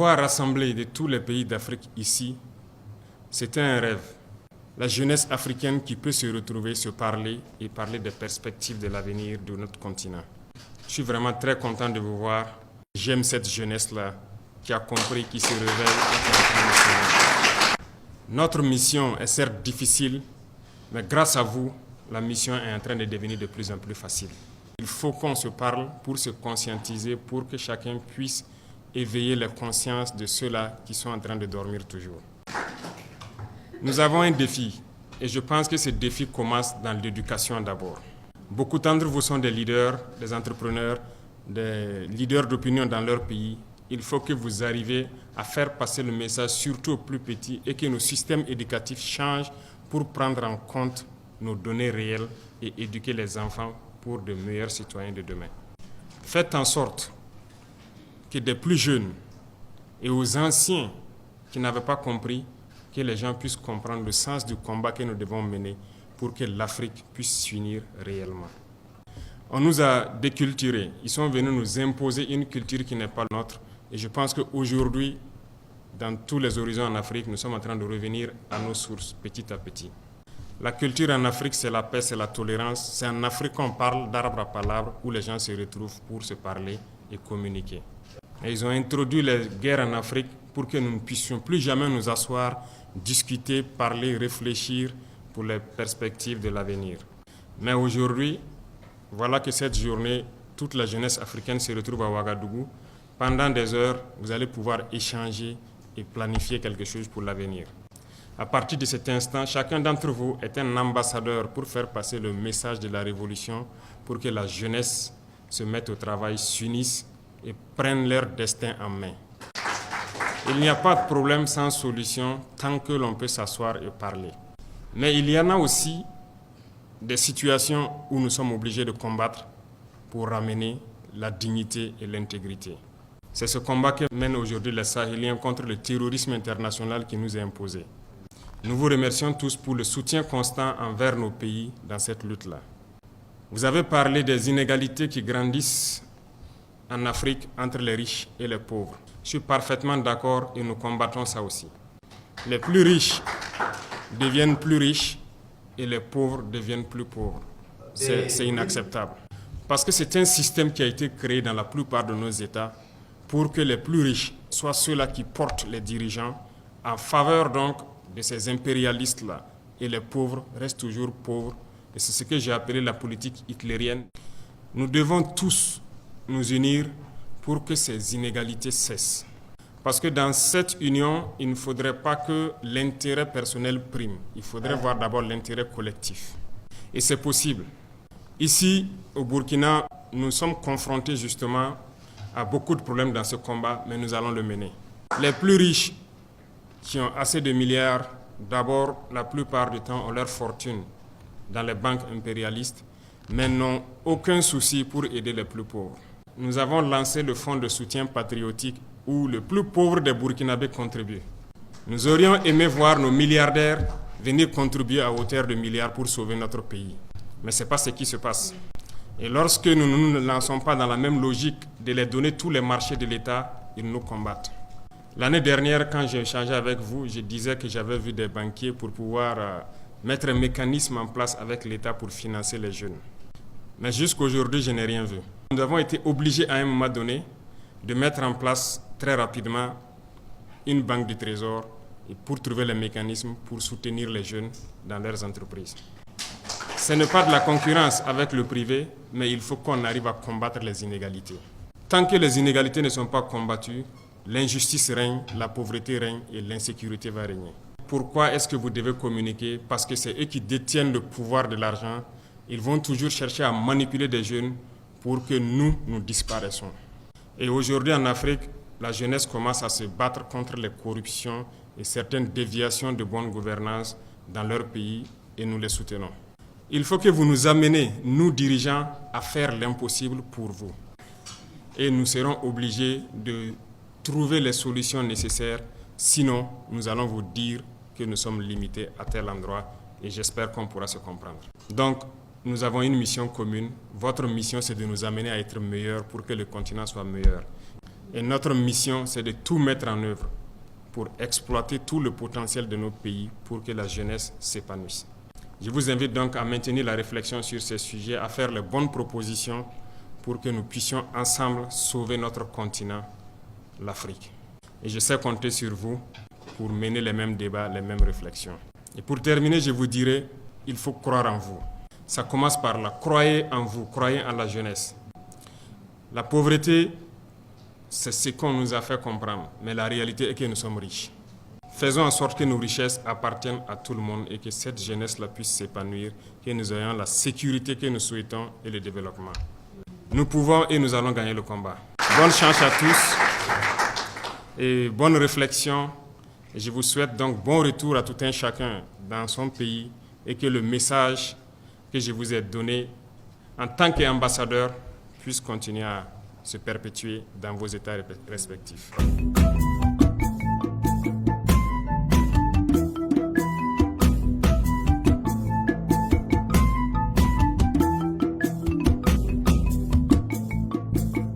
pouvoir rassembler de tous les pays d'Afrique ici, c'était un rêve. La jeunesse africaine qui peut se retrouver, se parler et parler des perspectives de l'avenir de notre continent. Je suis vraiment très content de vous voir. J'aime cette jeunesse-là qui a compris, qui se réveille. Notre mission est certes difficile, mais grâce à vous, la mission est en train de devenir de plus en plus facile. Il faut qu'on se parle pour se conscientiser, pour que chacun puisse éveiller la conscience de ceux-là qui sont en train de dormir toujours. Nous avons un défi, et je pense que ce défi commence dans l'éducation d'abord. Beaucoup d'entre vous sont des leaders, des entrepreneurs, des leaders d'opinion dans leur pays. Il faut que vous arriviez à faire passer le message, surtout aux plus petits, et que nos systèmes éducatifs changent pour prendre en compte nos données réelles et éduquer les enfants pour de meilleurs citoyens de demain. Faites en sorte que des plus jeunes et aux anciens qui n'avaient pas compris, que les gens puissent comprendre le sens du combat que nous devons mener pour que l'Afrique puisse s'unir réellement. On nous a déculturés. Ils sont venus nous imposer une culture qui n'est pas nôtre. Et je pense qu'aujourd'hui, dans tous les horizons en Afrique, nous sommes en train de revenir à nos sources petit à petit. La culture en Afrique, c'est la paix, c'est la tolérance. C'est en Afrique qu'on parle d'arbre à palabre, où les gens se retrouvent pour se parler et communiquer. Et ils ont introduit les guerres en Afrique pour que nous ne puissions plus jamais nous asseoir, discuter, parler, réfléchir pour les perspectives de l'avenir. Mais aujourd'hui, voilà que cette journée, toute la jeunesse africaine se retrouve à Ouagadougou. Pendant des heures, vous allez pouvoir échanger et planifier quelque chose pour l'avenir. À partir de cet instant, chacun d'entre vous est un ambassadeur pour faire passer le message de la révolution, pour que la jeunesse se mette au travail, s'unisse et prenne leur destin en main. Il n'y a pas de problème sans solution tant que l'on peut s'asseoir et parler. Mais il y en a aussi des situations où nous sommes obligés de combattre pour ramener la dignité et l'intégrité. C'est ce combat que mènent aujourd'hui les Sahéliens contre le terrorisme international qui nous est imposé. Nous vous remercions tous pour le soutien constant envers nos pays dans cette lutte-là. Vous avez parlé des inégalités qui grandissent en Afrique entre les riches et les pauvres. Je suis parfaitement d'accord et nous combattons ça aussi. Les plus riches deviennent plus riches et les pauvres deviennent plus pauvres. C'est inacceptable. Parce que c'est un système qui a été créé dans la plupart de nos États pour que les plus riches soient ceux-là qui portent les dirigeants en faveur donc de ces impérialistes-là. Et les pauvres restent toujours pauvres. Et c'est ce que j'ai appelé la politique hitlérienne. Nous devons tous nous unir pour que ces inégalités cessent. Parce que dans cette union, il ne faudrait pas que l'intérêt personnel prime. Il faudrait voir d'abord l'intérêt collectif. Et c'est possible. Ici, au Burkina, nous sommes confrontés justement à beaucoup de problèmes dans ce combat, mais nous allons le mener. Les plus riches qui ont assez de milliards, d'abord, la plupart du temps, ont leur fortune dans les banques impérialistes, mais n'ont aucun souci pour aider les plus pauvres. Nous avons lancé le fonds de soutien patriotique où le plus pauvre des Burkinabés contribue. Nous aurions aimé voir nos milliardaires venir contribuer à hauteur de milliards pour sauver notre pays. Mais ce n'est pas ce qui se passe. Et lorsque nous ne nous lançons pas dans la même logique de les donner tous les marchés de l'État, ils nous combattent. L'année dernière, quand j'ai échangé avec vous, je disais que j'avais vu des banquiers pour pouvoir mettre un mécanisme en place avec l'État pour financer les jeunes. Mais jusqu'aujourd'hui, je n'ai rien vu. Nous avons été obligés à un moment donné de mettre en place très rapidement une banque du trésor et pour trouver les mécanismes pour soutenir les jeunes dans leurs entreprises. Ce n'est pas de la concurrence avec le privé, mais il faut qu'on arrive à combattre les inégalités. Tant que les inégalités ne sont pas combattues, l'injustice règne, la pauvreté règne et l'insécurité va régner. Pourquoi est-ce que vous devez communiquer? Parce que c'est eux qui détiennent le pouvoir de l'argent. Ils vont toujours chercher à manipuler des jeunes pour que nous disparaissons. Et aujourd'hui en Afrique, la jeunesse commence à se battre contre les corruptions et certaines déviations de bonne gouvernance dans leur pays et nous les soutenons. Il faut que vous nous ameniez, nous dirigeants, à faire l'impossible pour vous. Et nous serons obligés de trouver les solutions nécessaires, sinon nous allons vous dire que nous sommes limités à tel endroit et j'espère qu'on pourra se comprendre. Donc, nous avons une mission commune. Votre mission, c'est de nous amener à être meilleurs pour que le continent soit meilleur. Et notre mission, c'est de tout mettre en œuvre pour exploiter tout le potentiel de nos pays pour que la jeunesse s'épanouisse. Je vous invite donc à maintenir la réflexion sur ces sujets, à faire les bonnes propositions pour que nous puissions ensemble sauver notre continent, l'Afrique. Et je sais compter sur vous pour mener les mêmes débats, les mêmes réflexions. Et pour terminer, je vous dirai, il faut croire en vous. Ça commence par là. Croyez en vous, croyez en la jeunesse. La pauvreté, c'est ce qu'on nous a fait comprendre, mais la réalité est que nous sommes riches. Faisons en sorte que nos richesses appartiennent à tout le monde et que cette jeunesse-là puisse s'épanouir, que nous ayons la sécurité que nous souhaitons et le développement. Nous pouvons et nous allons gagner le combat. Bonne chance à tous et bonne réflexion. Et je vous souhaite donc bon retour à tout un chacun dans son pays et que le message que je vous ai donné en tant qu'ambassadeur puisse continuer à se perpétuer dans vos États respectifs.